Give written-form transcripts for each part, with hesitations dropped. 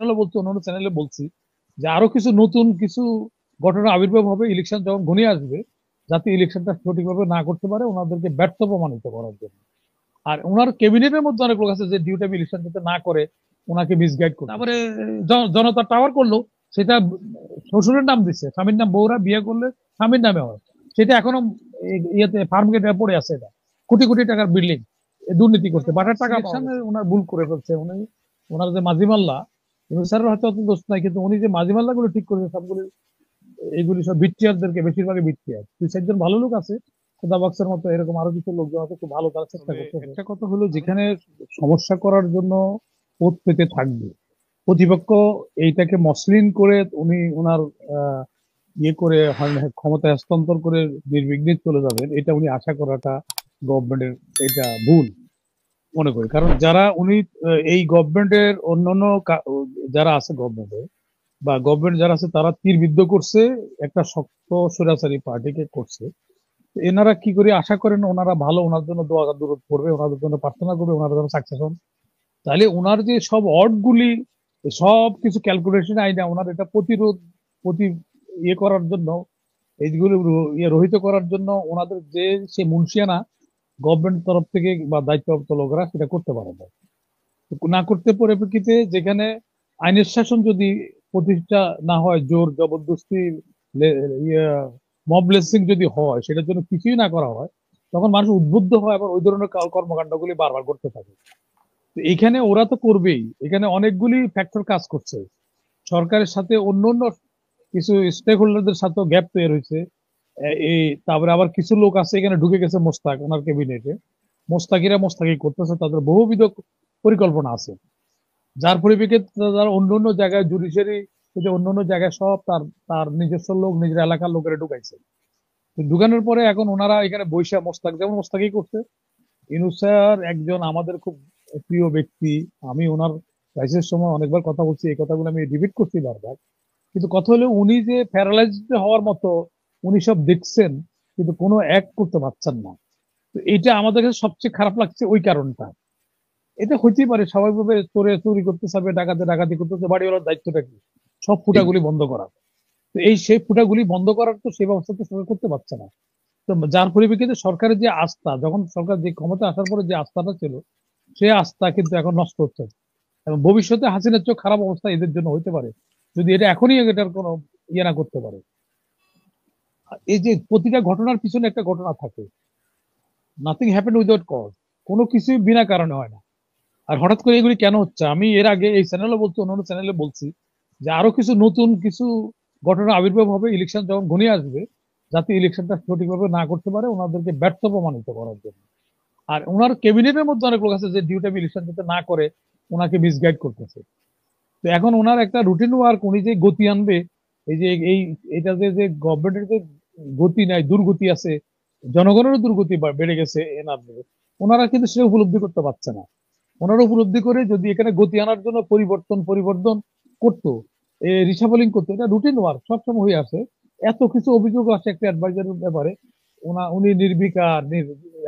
চ্যানেলে বলছি, অন্যান্য চ্যানেলে বলছি যে আরো কিছু নতুন কিছু ঘটনা আবির্ভাব হবে ইলেকশন যখন ঘনিয়ে আসবে, যাতে ইলেকশনটা সঠিকভাবে না করতে পারে ওনাদেরকে ব্যর্থ প্রমাণিত করার জন্য। আর ওনার ক্যাবিনেটের মধ্যে অনেক লোক আছে যে ডিউ টাইম ইলেকশন যাতে না করে ওনাকে মিসগাইড করে। তারপরে জনতা টাওয়ার করলো, সেটা শ্বশুরের নাম দিচ্ছে, স্বামীর নাম, বউরা বিয়ে করলে স্বামীর নামে হয়, সেটা এখনো ইয়েতে ফার্ম গেটে পড়ে আছে। এটা কোটি কোটি টাকার বিল্ডিং, দুর্নীতি করতে বাটার টাকা ওনার ভুল করে ফেলছে উনি। ওনার যে মাঝিমাল্লা, স্যারের হয়তো অত দোষ নাই, কিন্তু উনি যে মাঝিমাল্লা গুলো ঠিক করেছে সবগুলো, এইগুলি সব বিট্রিয়ারদেরকে, বেশিরভাগই বিট্রিয়ার। দুই চারজন ভালো লোক আছে, খোদা বক্সের মতো এরকম আরো কিছু লোকজন আছে খুব ভালো, তারা চেষ্টা করছে। একটা কথা হলো, যেখানে সমস্যা করার জন্য পথ পেতে থাকবে প্রতিপক্ষ, এইটাকে মসৃণ করে উনি ওনার আহ, ইয়ে করে ক্ষমতা হস্তান্তর করে নির্বিঘ্নে চলে যাবেন, এটা উনি আশা করাটা গভর্নমেন্টের এটা ভুল মনে করি। কারণ যারা উনি এই গভর্নমেন্টের অন্যান্য যারা আছে গভর্নমেন্টে বা গভর্নমেন্ট যারা আছে তারা তীরবিদ্ধ করছে একটা শক্ত স্বৈরাচারী পার্টিকে করছে। তো এনারা কি করে আশা করেন ওনারা ভালো, ওনার জন্য দোয়া দূরত করবে, ওনাদের জন্য প্রার্থনা করবে, ওনার জন্য সাকসেস হন? তাহলে ওনার যে সব অড গুলি সব কিছু ক্যালকুলেশন আইনা ওনার এটা প্রতিরোধ প্রতি ইয়ে করার জন্য, এইগুলো ইয়ে রহিত করার জন্য ওনাদের যে সে মুন্সিয়ানা গভর্নমেন্ট তরফ থেকে বা দায়িত্বপ্রাপ্ত লোকরা সেটা করতে পারে না। না করতে পরিপ্রেক্ষিতে যেখানে আইনের শাসন যদি প্রতিষ্ঠা না হয়, জোর জবরদস্তি মব লিঞ্চিং যদি হয়, সেটার জন্য কিছুই না করা হয়, তখন মানুষ উদ্বুদ্ধ হয় আবার ওই ধরনের কর্মকাণ্ডগুলি বারবার করতে থাকে। তো এখানে ওরা তো করবেই, এখানে অনেকগুলি ফ্যাক্টর কাজ করছে। সরকারের সাথে অন্য অন্য কিছু স্টেক হোল্ডারদের সাথেও গ্যাপ তৈরি হয়েছে। এই তারপরে আবার কিছু লোক আছে এখানে ঢুকে গেছে মোস্তাক ওনার ক্যাবিনেটে, মোস্তাকিরা মোস্তাকি করতেছে, তাদের বহুবিধ পরিকল্পনা আছে, যার পরিপ্রেক্ষিতে যারা অন্য অন্য জায়গায় জুডিশিয়ারি অন্য অন্য জায়গায় সব তার তার নিজস্ব লোক, নিজের এলাকার লোকেরা ঢুকাইছে। তো ঢুকানোর পরে এখন ওনারা এখানে বৈশা মোস্তাক যেমন মোস্তাকি করছে। ইউনূস স্যার একজন আমাদের খুব প্রিয় ব্যক্তি, আমি ওনার ক্রাইসিসের সময় অনেকবার কথা বলছি, এই কথাগুলো আমি রিপিট করছি বারবার। কিন্তু কথা হলো উনি যে প্যারালাইজড হওয়ার মতো উনি সব দেখছেন, কিন্তু কোনো অ্যাক্ট করতে পারছেন না। তো এটা আমাদের কাছে সবচেয়ে খারাপ লাগছে ওই কারণটা। এটা হইতেই পারে স্বাভাবিকভাবে, চোরে চুরি করতে চাবে, ডাকাতে ডাকাতি করতে, বাড়িওয়ালার দায়িত্বটা কি? সব ফুটাগুলি বন্ধ করা। তো এই সেই ফুটাগুলি বন্ধ করার তো সেই ব্যবস্থা তো সরকার করতে পারছে না। তো যার পরিপ্রেক্ষিতে সরকারের যে আস্থা, যখন সরকার যে ক্ষমতা আসার পরে যে আস্থাটা ছিল, সেই আস্থা কিন্তু এখন নষ্ট হচ্ছে। এবং ভবিষ্যতে হাসিনার চেয়ে খারাপ অবস্থা এদের জন্য হইতে পারে যদি এটা এখনই এটার কোনো ইয়ে না করতে পারে। এই যে প্রতিটা ঘটনার পিছনে একটা ঘটনা থাকে, নাথিং হ্যাপেন্ড উইদাউট কজ, কোনো কিছুই বিনা কারণে হয় না। আর হঠাৎ করে এগুলি কেন হচ্ছে, আমি এর আগে এই চ্যানেলে বলছি, অন্যান্য চ্যানেলে বলছি যে আরো কিছু নতুন কিছু ঘটনা আবির্ভাব হবে ইলেকশন যখন ঘনিয়ে আসবে, যাতে ইলেকশনটা সঠিকভাবে না করতে পারে ওনাদেরকে ব্যর্থ প্রমাণিত করার জন্য। আর ওনার ক্যাবিনেটের মধ্যে অনেক লোক আছে যে ডিউ টাইম ইলেকশন যাতে না করে ওনাকে মিসগাইড করতেছে। তো এখন ওনার একটা রুটিন ওয়ার্ক, উনি যে গতি আনবে, এই যে এই এটা যে গভর্নমেন্টের যে গতি নাই, দুর্গতি আছে, জনগণেরও দুর্গতি বেড়ে গেছে এনার, ওনারা কিন্তু সেটা উপলব্ধি করতে পারছে না। ওনারা উপলব্ধি করে যদি এখানে গতি আনার জন্য পরিবর্তন পরিবর্তন করতো, রিসাফলিং করতো, এটা রুটিন ওয়ার্ক সবসময় হয়ে আসে। এত কিছু অভিযোগ আসে একটা অ্যাডভাইজারের ব্যাপারে, উনি নির্বিকার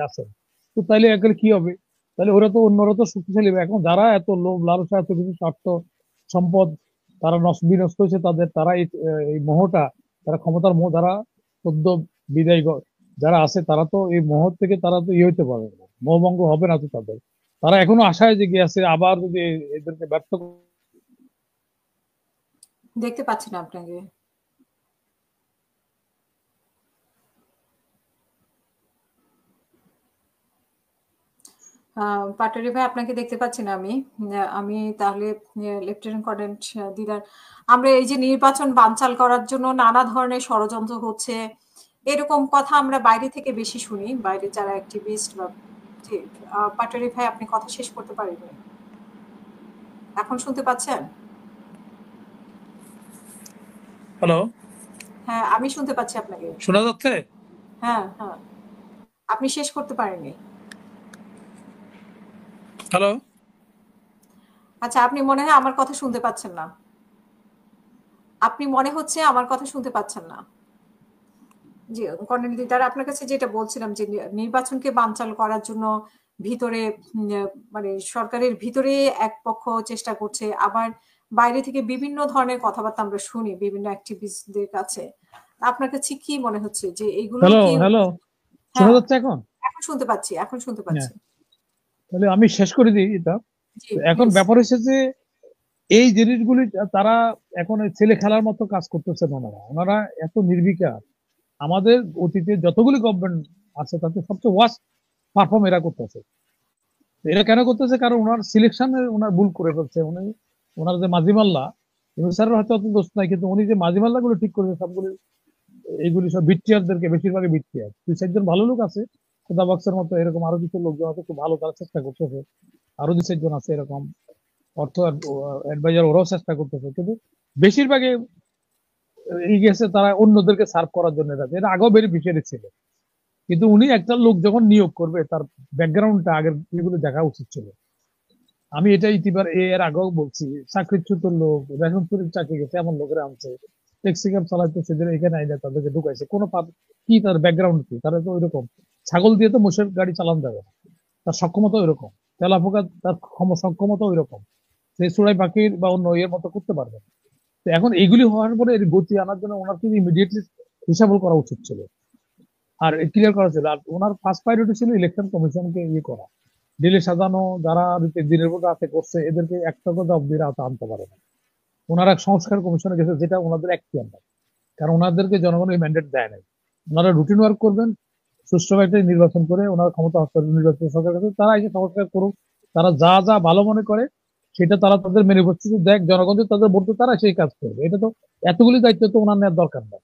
আছেন। তো তাইলে একবারে কি হবে? তাহলে ওরা তো অন্যরা তো শক্তিশালী হবে। এখন যারা এত লোভ লালসা, এত কিছু স্বার্থ সম্পদ তারা বিনষ্ট হয়েছে তাদের, তারা এই মোহটা, তারা ক্ষমতার মোহ, যারা সদ্য বিদায় যারা আছে, তারা তো এই মোহ থেকে তারা তো ইয়ে হইতে পারবে না, মোহভঙ্গ হবে না তো তাদের। তারা এখনো আশায় জেগে আছে আবার যদি এদেরকে ব্যর্থ। দেখতে পাচ্ছি না আপনাকে। পাটোয়ারি ভাই, আপনাকে দেখতে পাচ্ছি না আমি। আমি তাহলে লেফটেন্যান্ট কর্নেল দিদার, আমরা এই যে নির্বাচন বানচাল করার জন্য নানা ধরনের ষড়যন্ত্র হচ্ছে, এরকম কথা আমরা বাইরে থেকে বেশি শুনি, বাইরে যারা অ্যাক্টিভিস্ট বা ঠিক। পাটোয়ারি ভাই, আপনি কথা শেষ করতে পারবেন? এখন শুনতে পাচ্ছেন? হ্যালো, হ্যাঁ, আমি শুনতে পাচ্ছি আপনাকে। শোনা যাচ্ছে? হ্যাঁ হ্যাঁ, আপনি শেষ করতে পারেননি। হ্যালো, আচ্ছা, আপনি মনে হয় আমার কথা শুনতে পাচ্ছেন না। আপনি মনে হচ্ছে আমার কথা শুনতে পাচ্ছেন না। জি, কর্নেল দিদার, আপনার কাছে যেটা বলছিলাম যে নির্বাচনকে বানচাল করার জন্য ভিতরে মানে সরকারের ভিতরে এক পক্ষ চেষ্টা করছে, আবার বাইরে থেকে বিভিন্ন ধরনের কথাবার্তা আমরা শুনি বিভিন্ন অ্যাক্টিভিস্টদের কাছে। আপনার কাছে কি মনে হচ্ছে যে এগুলো হ্যালো কি? হ্যালো, শোনা হ্যাঁ, যাচ্ছে এখন? এখন শুনতে পাচ্ছি, এখন শুনতে হ্যাঁ, পাচ্ছি। তাহলে আমি শেষ করে দিই এটা। জি, এখন প্লিজ। ব্যাপার হচ্ছে যে এই জিনিসগুলি তারা এখন এই ছেলে খেলার মতো কাজ করতেছেন ওনারা। ওনারা এত নির্বিকার। আমাদের অতীতে যতগুলি গভর্নমেন্ট আছে তাতে সবচেয়ে ওয়ার্স্ট পারফর্ম এরা করতেছে। এরা কেন করতেছে? কারণ ওনার সিলেকশনে ওনার ভুল করে ফেলছে। উনি ওনার যে মাঝিমাল্লা, স্যারের হয়তো অত দোষ নাই, কিন্তু উনি যে মাঝিমাল্লা গুলো ঠিক করেছে সবগুলি, এইগুলি সব বিট্রিয়ারদেরকে, বেশিরভাগই বিট্রিয়ার। দুই চারজন ভালো লোক আছে, খোদা বক্সের মতো এরকম আরো কিছু লোকজন আছে খুব ভালো, তারা চেষ্টা করতেছে। আরো দুই চারজন আছে এরকম অর্থ অ্যাডভাইজার, ওরাও চেষ্টা করতেছে, কিন্তু বেশিরভাগই এই গেছে তারা অন্যদেরকে সার্ভ করার জন্য। এটা আগেও বেনিফিশিয়ারি ছিল, কিন্তু উনি একটা লোক যখন নিয়োগ করবে তার ব্যাকগ্রাউন্ডটা আগের এগুলো দেখা উচিত ছিল। আমি এটা এর আগেও বলছি, চাকরিচ্যুত লোক, রেশন চুরির চাকরি গেছে এমন লোকেরা আনছে, ট্যাক্সি ক্যাব চালাইতেছে, যারা এখানে আইনে তাদেরকে ঢুকাইছে, কোনো কি তার ব্যাকগ্রাউন্ড কি? তারা তো ওইরকম ছাগল দিয়ে তো মোষের গাড়ি চালান যাবে না। তার সক্ষমতা ওইরকম, তেলাপোকা তার সক্ষমতা ওইরকম, সে চুড়াই পাখির বা অন্য ইয়ের মতো করতে পারবে না। তো এখন এইগুলি হওয়ার পরে এর গতি আনার জন্য ওনার কিন্তু ইমিডিয়েটলি হিসাবল করা উচিত ছিল, আর ক্লিয়ার করা ছিল। আর ওনার ফার্স্ট প্রায়োরিটি ছিল ইলেকশন কমিশনকে ইয়ে করা, ডিলে সাজানো, যারা দিনের ভোট রাতে করছে এদেরকে একটা কথা অব্দি রাতে আনতে পারে না। ওনারা সংস্কার কমিশনে গেছে, যেটা ওনাদের এখতিয়ার নাই, কারণ ওনাদেরকে জনগণ এই ম্যান্ডেট দেয় নাই। ওনারা রুটিন ওয়ার্ক করবেন, সুষ্ঠুভাবে একটা নির্বাচন করে ওনারা ক্ষমতা হস্তান্তর নির্বাচন সরকার কাছে, তারা এসে সংস্কার করুক। তারা যা যা ভালো মনে করে সেটা তারা তাদের ম্যানিফেস্টো দেখ, জনগণ যদি তাদের ভোট দেয়, তারা সেই কাজ করবে। এটা তো এতগুলি দায়িত্ব তো ওনার নেওয়ার দরকার নেই,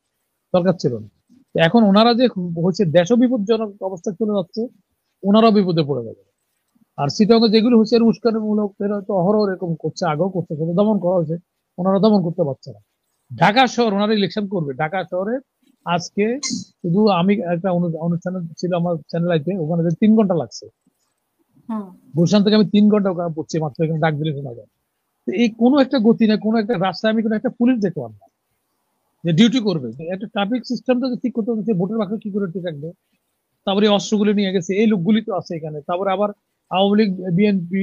দরকার ছিল না। তো এখন ওনারা যে হচ্ছে দেশও বিপজ্জনক অবস্থা চলে যাচ্ছে, ওনারাও বিপদে পড়ে যাবে। আর চিটাগং যেগুলো হচ্ছে উস্কানিমূলক, এরা তো অহরহ এরকম করছে, আগেও করছে, সেটা দমন করা হয়েছে, ওনারা দমন করতে পারছে না। ঢাকা শহর ওনারা ইলেকশন করবে, ঢাকা শহরে আজকে শুধু আমি একটা অনুষ্ঠান ছিল আমার চ্যানেল আইতে, ওখানে যে 3 ঘন্টা লাগছে, হুম। গুলশান থেকে আমি 3 ঘন্টা ওখানে পড়ছি মাত্র, এখানে ডাক দিলে শোনা যায়। তো এই কোনো একটা গতি নেই, কোনো একটা রাস্তায় আমি কোনো একটা পুলিশ দেখতে পারবো না যে ডিউটি করবে। একটা ট্রাফিক সিস্টেমটা ঠিক করতে হচ্ছে, ভোটের বাক্স কি করে ঠিক রাখবে? তারপরে এই অস্ত্রগুলি নিয়ে গেছে, এই লোকগুলি তো আছে এখানে। তারপরে আবার আওয়ামী লীগ, বিএনপি,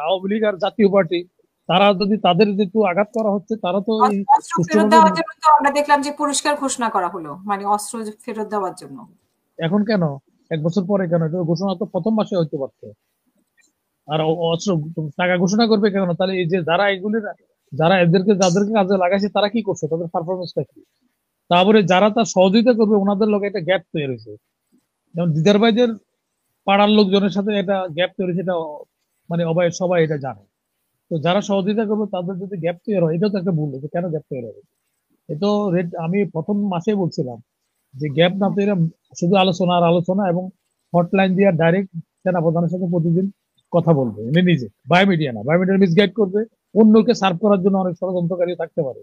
আওয়ামী লীগ আর জাতীয় পার্টি, তারা যদি তাদের যেহেতু আঘাত করা হচ্ছে, তারা তো এই অস্ত্র ফেরত সুষ্ঠুভাবে দেওয়ার জন্য তো আমরা দেখলাম যে পুরস্কার ঘোষণা করা হলো, মানে অস্ত্র ফেরত দেওয়ার জন্য। এখন কেন 1 বছর পরে কেন? এটা ঘোষণা তো প্রথম মাসে হইতে পারতো। আর অস্ত্র টাকা ঘোষণা করবে কেন? তাহলে এই যে যারা এগুলি, যারা এদেরকে যাদেরকে কাজে লাগাইছে তারা কি করছে, তাদের পারফরমেন্সটা কি? তারপরে যারা তার সহযোগিতা করবে ওনাদের লোক একটা গ্যাপ তৈরি হয়েছে। যেমন দিদার ভাইদের পাড়ার লোকজনের সাথে একটা গ্যাপ তৈরি হয়েছে, এটা মানে সবাই এটা জানে। তো যারা সহযোগিতা করবে তাদের যদি গ্যাপ তৈরি হয়, এটাও তো একটা ভুল হয়েছে। কেন গ্যাপ তৈরি হবে? এতো আমি প্রথম মাসে বলছিলাম যে গ্যাপ না তৈরি, শুধু আলোচনা আর আলোচনা, এবং হটলাইন দিয়ে ডাইরেক্ট সেনাপ্রধানের সাথে প্রতিদিন কথা বলবে উনি নিজে, বায়োমিডিয়া না। বায়োমিডিয়া মিসগাইড করবে, অন্যকে সার্ভ করার জন্য অনেক ষড়যন্ত্রকারী থাকতে পারে।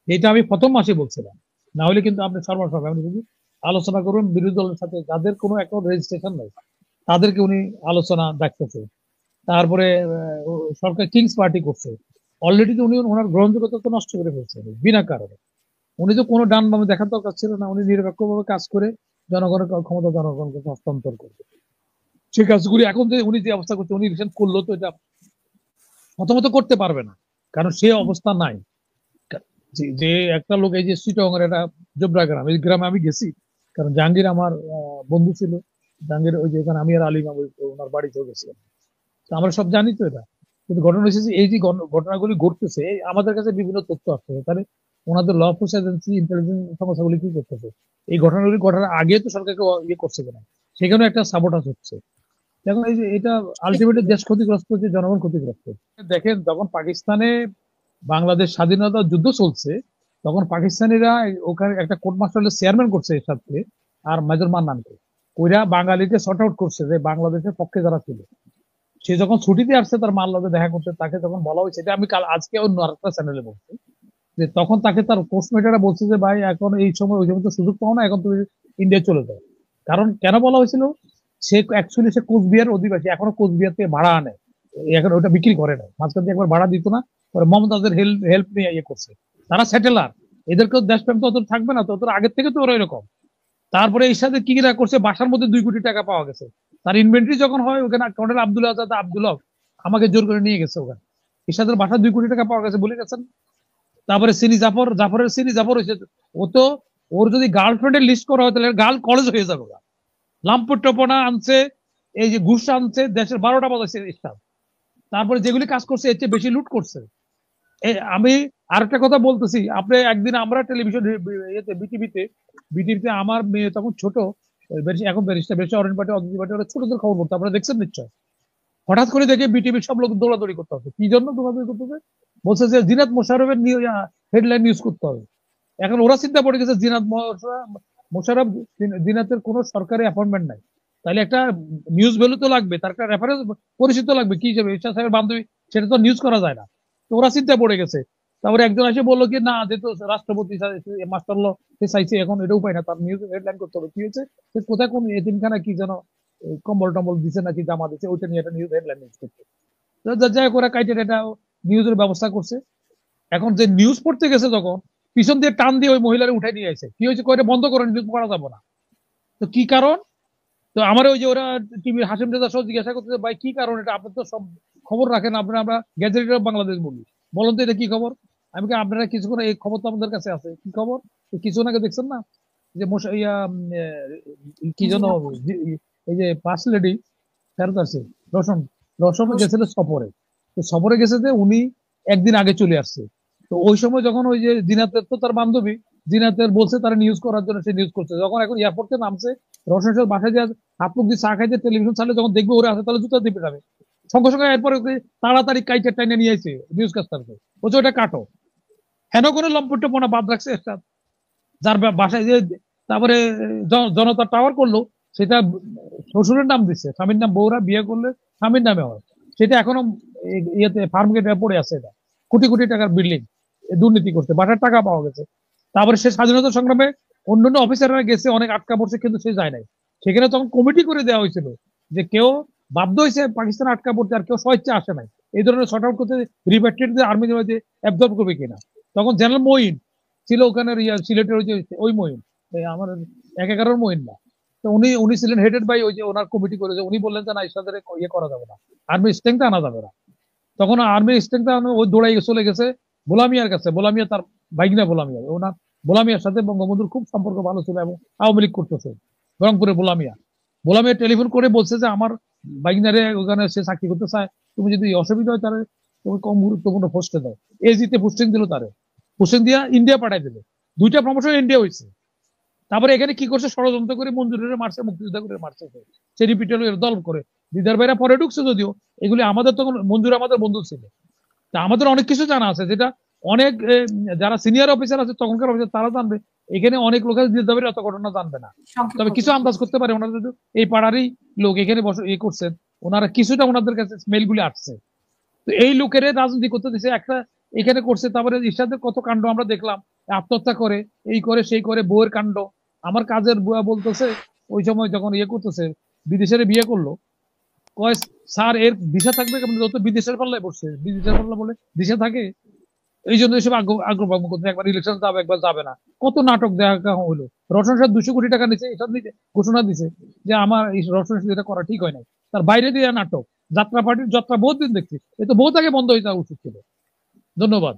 এটা আমি প্রথম মাসে বলছিলাম। না হলে কিন্তু আপনি সর্বসভায় আপনি যদি আলোচনা করবেন বিরোধী দলের সাথে, যাদের কোনো অ্যাকাউন্ট রেজিস্ট্রেশন নেই তাদেরকে উনি আলোচনা ডাকতেছে। তারপরে সরকার কিংস পার্টি করছে, অলরেডি তো উনি ওনার গ্রহণযোগ্যতা তো নষ্ট করে ফেলছে বিনা কারণে। উনি তো কোনো ডান বামে দেখার দরকার ছিল না, উনি নিরপেক্ষভাবে কাজ করে জনগণের ক্ষমতা জনগণকে হস্তান্তর করবে। সেই কাজগুলি এখন যে উনি যে অবস্থা করছে, উনি রিসেন্ট করলো, তো এটা প্রথমত করতে পারবে না, কারণ সে অবস্থা নাই। যে একটা লোক, এই যে চিটাগং এর একটা জোবরা গ্রাম, এই গ্রামে আমি গেছি, কারণ জাহাঙ্গীর আমার বন্ধু ছিল। জাহাঙ্গীর ওই যে এখানে আমি আর আলিম ওনার বাড়িতেও গেছিলাম, তো আমরা সব জানি তো এটা। কিন্তু ঘটনা হচ্ছে যে এই যে ঘটনাগুলি ঘটতেছে, আমাদের কাছে বিভিন্ন তথ্য আসছে, তাহলে ওনাদের ল এনফোর্স এজেন্সি, ইন্টেলিজেন্স সংস্থাগুলি কি করতেছে? এই ঘটনাগুলি ঘটার আগে তো সরকারকে ইয়ে করছে কিনা, সেখানে একটা সাবোটাজ হচ্ছে। দেখুন এই যে এটা আলটিমেটলি দেশ ক্ষতিগ্রস্ত হচ্ছে, জনগণ ক্ষতিগ্রস্ত হচ্ছে। দেখেন যখন পাকিস্তানে বাংলাদেশ স্বাধীনতা যুদ্ধ চলছে, তখন পাকিস্তানিরা ওখানে একটা কোর্ট মার্শালের চেয়ারম্যান করছে এর সাথে, আর মেজর মান্নানকে, ওইরা বাঙালিকে শর্ট আউট করছে যে বাংলাদেশের পক্ষে যারা ছিল। সে যখন ছুটিতে আসছে তার মার লগে দেখা করতে, তাকে যখন বলা হয়েছে, এটা আমি কাল আজকে অন্য আরেকটা চ্যানেলে বলছি, যে তখন তাকে তার পোস্টমেটাররা বলছে যে ভাই এখন এই সময় ওই সময় তো সুযোগ পাও না, এখন তুমি ইন্ডিয়া চলে যাও। কারণ কেন বলা হয়েছিল? সে অ্যাকচুয়ালি সে কোচবিহার অধিবাসী, এখনো কোচবিহার থেকে ভাড়া আনে, এখন ওটা বিক্রি করে না, মাঝখান দিয়ে একবার ভাড়া দিত না, পরে মমতাজের হেল্প নিয়ে ইয়ে করছে। তারা সেটেলার, এদেরকেও দেশপ্রেম তো অত থাকবে না, তো ওদের আগের থেকে তো ওরা এরকম। তারপরে এর সাথে কি কিনা করছে, বাসার মধ্যে 2 কোটি টাকা পাওয়া গেছে। তার ইনভেন্টরি যখন হয় ওখানে কর্নেল আব্দুল আজাদ আব্দুল হক আমাকে জোর করে নিয়ে গেছে ওখানে, এরশাদের বাসা 2 কোটি টাকা পাওয়া গেছে বলে গেছেন। তারপরে জাফরের সিনি জাফর হয়েছে, ও তো ওর যদি গার্লফ্রেন্ডের লিস্ট করা হয় তাহলে গার্ল কলেজ হয়ে যাবে। লাম্পট্যপনা আনছে, এই যে ঘুষ আনছে, দেশের 12টা বাজাইছে ইসলাম। তারপরে যেগুলি কাজ করছে এর চেয়ে বেশি লুট করছে। আমি আরেকটা কথা বলতেছি, আপনি একদিন আমরা টেলিভিশন বিটিভিতে আমার মেয়ে তখন ছোট, এখন ব্যারিস্টার বেশি অরেঞ্জ পার্টি অদিতি পার্টি ওরা ছোটদের খবর বলতো, আপনারা দেখছেন নিশ্চয়। হঠাৎ করে দেখে বিটিভির সব লোক দৌড়াদৌড়ি করতে হবে, কি জন্য দৌড়াদৌড়ি করতে হবে? বলছে যে জিনাত মোশাররফের হেডলাইন নিউজ করতে হবে। এখন ওরা চিন্তা পড়ে গেছে মোশাররফ জিনাতের কোনো সরকারি অ্যাপয়েন্টমেন্ট নাই, তাহলে একটা নিউজ ভ্যালু তো লাগবে, তার একটা রেফারেন্স পরিচিত লাগবে, কি হিসেবে ঈশা সাহেবের বান্ধবী, সেটা তো নিউজ করা যায় না। তো ওরা চিন্তা পড়ে গেছে। তারপরে একজন এসে বললো কি না, যেহেতু রাষ্ট্রপতি মাস্টার ল সে চাইছে, এখন এটা উপায় না, তার নিউজ হেডলাইন করতে হবে। কি হয়েছে, সে কোথায় কোন এতিমখানা কি যেন কম্বল টম্বল দিছে নাকি জামা দিছে, ওইটা নিয়ে একটা নিউজ হেডলাইন নিউজ করতে, যাই করে কাইটের এটা নিউজের ব্যবস্থা করছে। এখন যে নিউজ পড়তে গেছে যখন পিছন দিয়ে টান দিয়ে ওই মহিলার উঠাই নিয়ে আসে, কি হয়েছে কয়টা বন্ধ করে, নিউজ করা যাবো না। তো কি কারণ? তো আমার ওই যে ওরা টিভির হাসিম রেজা সহ জিজ্ঞাসা করতেছে, ভাই কি কারণ এটা, আপনি তো সব খবর রাখেন, আপনারা আমরা গ্যাজেটেড অফ বাংলাদেশ বলি, বলুন তো এটা কি খবর। আমি কি আপনারা কিছুক্ষণ এই খবর তো আমাদের কাছে আছে, কি খবর? কিছুক্ষণ আগে দেখছেন না যে কি যেন এই যে ফার্স্ট লেডি ফেরত আসছে, রসম রসম গেছিল সফরে। তো সফরে গেছে যে উনি একদিন আগে চলে আসছে। তো ওই সময় যখন ওই যে জিনাতের তো তার বান্ধবী, জিনাতের বলছে তারা নিউজ করার জন্য, সে নিউজ করছে। যখন এখন এয়ারপোর্টে নামছে, রসম সাহেব বাসায় যে হাত মুখ দিয়ে চা খাইতে টেলিভিশন চালে যখন দেখবে ওরা আছে, তাহলে জুতা দিয়ে পেটাবে সঙ্গে সঙ্গে। এরপরে তাড়াতাড়ি কাইটের টাইনে নিয়ে আসছে নিউজ কাস্টারকে, বলছে ওটা কাটো। হেন কোনো লম্পট্যপনা বাদ রাখছে একটা, যার বাসায় যে তারপরে জনতা টাওয়ার করলো, সেটা শ্বশুরের নাম দিচ্ছে, স্বামীর নাম, বউরা বিয়ে করলে স্বামীর নামে হয়, সেটা এখনো ইয়েতে ফার্ম গেটে পড়ে আছে। এটা কোটি কোটি টাকার বিল্ডিং, দুর্নীতি করছে, বাটার টাকা পাওয়া গেছে। তারপরে সে স্বাধীনতা সংগ্রামে অন্যান্য অফিসাররা গেছে, অনেক আটকা পড়ছে, কিন্তু সে যায় নাই। সেখানে তখন কমিটি করে দেওয়া হয়েছিল যে কেউ বাধ্য হয়েছে পাকিস্তান আটকা পড়তে, আর কেউ স্বেচ্ছা আসে নাই। এই ধরনের শর্ট আউট করতে রিপ্যাট্রিয়েট আর্মি অ্যাবজর্ব করবে কিনা। তখন জেনারেল মঈন ছিল ওখানে, সিলেটের ওই মঈন, আমার 11 মঈন না। তো উনি উনি ছিলেন হেডেড বাই ওই যে ওনার কমিটি করেছে। উনি বললেন যে না, ইসলাদের ইয়ে করা যাবে না, আর্মি স্ট্রেংথ আনা যাবে না। তখন আর্মি স্ট্রেংথ ওই দৌড়াই চলে গেছে বোলামিয়ার কাছে। বোলামিয়া তার ভাইগনা বোলামিয়া, ওনার বোলামিয়ার সাথে বঙ্গবন্ধুর খুব সম্পর্ক ভালো ছিল এবং আওয়ামী লীগ করতেছে রংপুরে। বোলামিয়া টেলিফোন করে বলছে যে আমার ভাইগনারে ওখানে সে চাকরি করতে চায়, তুমি যদি অসুবিধা হয় তাহলে তুমি কম গুরুত্বপূর্ণ পোস্টে দাও। এজিতে পোস্টিং দিল, তারে পোস্টিং দিয়া ইন্ডিয়া পাঠাই দিল। 2টা প্রমোশন ইন্ডিয়া হয়েছে। তারপরে এখানে কি করছে, ষড়যন্ত্র করে মঞ্জুরের মারছে, মুক্তিযোদ্ধা করে মারছে, সে রিপিটেড দল করে। দিদার ভাইরা পরে ঢুকছে যদিও, এগুলি আমাদের তখন মঞ্জুর আমাদের বন্ধু ছিল। তা আমাদের অনেক কিছু জানা আছে, যেটা অনেক যারা সিনিয়র অফিসার আছে তখনকার অফিসার তারা জানবে, এখানে অনেক লোক আছে দিদার ভাইয়ের অত ঘটনা জানবে না। তবে কিছু আন্দাজ করতে পারে, ওনারা যদি এই পাড়ারই লোক এখানে বসে করছেন, ওনারা কিছুটা ওনাদের কাছে স্মেল গুলি আসছে। তো এই লোকের রাজনীতি করতে দিছে একটা, এখানে করছে। তারপরে ইরশাদের কত কাণ্ড আমরা দেখলাম, আত্মহত্যা করে, এই করে সেই করে, বউয়ের কাণ্ড। আমার কাজের বুয়া বলতেছে ওই সময় যখন করতেছে, বিদেশের বিয়ে করলো, কয় স্যার এর দিশা থাকবে কেমন, যত বিদেশের পাল্লায় পড়ছে, বিদেশের পাল্লা বলে দিশা থাকে। এই জন্য এসব আগ্রহ করতে, একবার ইলেকশন যাবে একবার যাবে না, কত নাটক দেখা হইলো। রসন সাহেব 200 কোটি টাকা নিচে এসব নিতে ঘোষণা দিছে যে আমার এই রসন সাহেব এটা করা ঠিক হয় নাই। তার বাইরে দিয়ে নাটক, যাত্রা পার্টির যাত্রা বহুত দিন দেখছি, এ তো বহুত আগে বন্ধ হয়ে যাওয়া উচিত ছিল। ধন্যবাদ।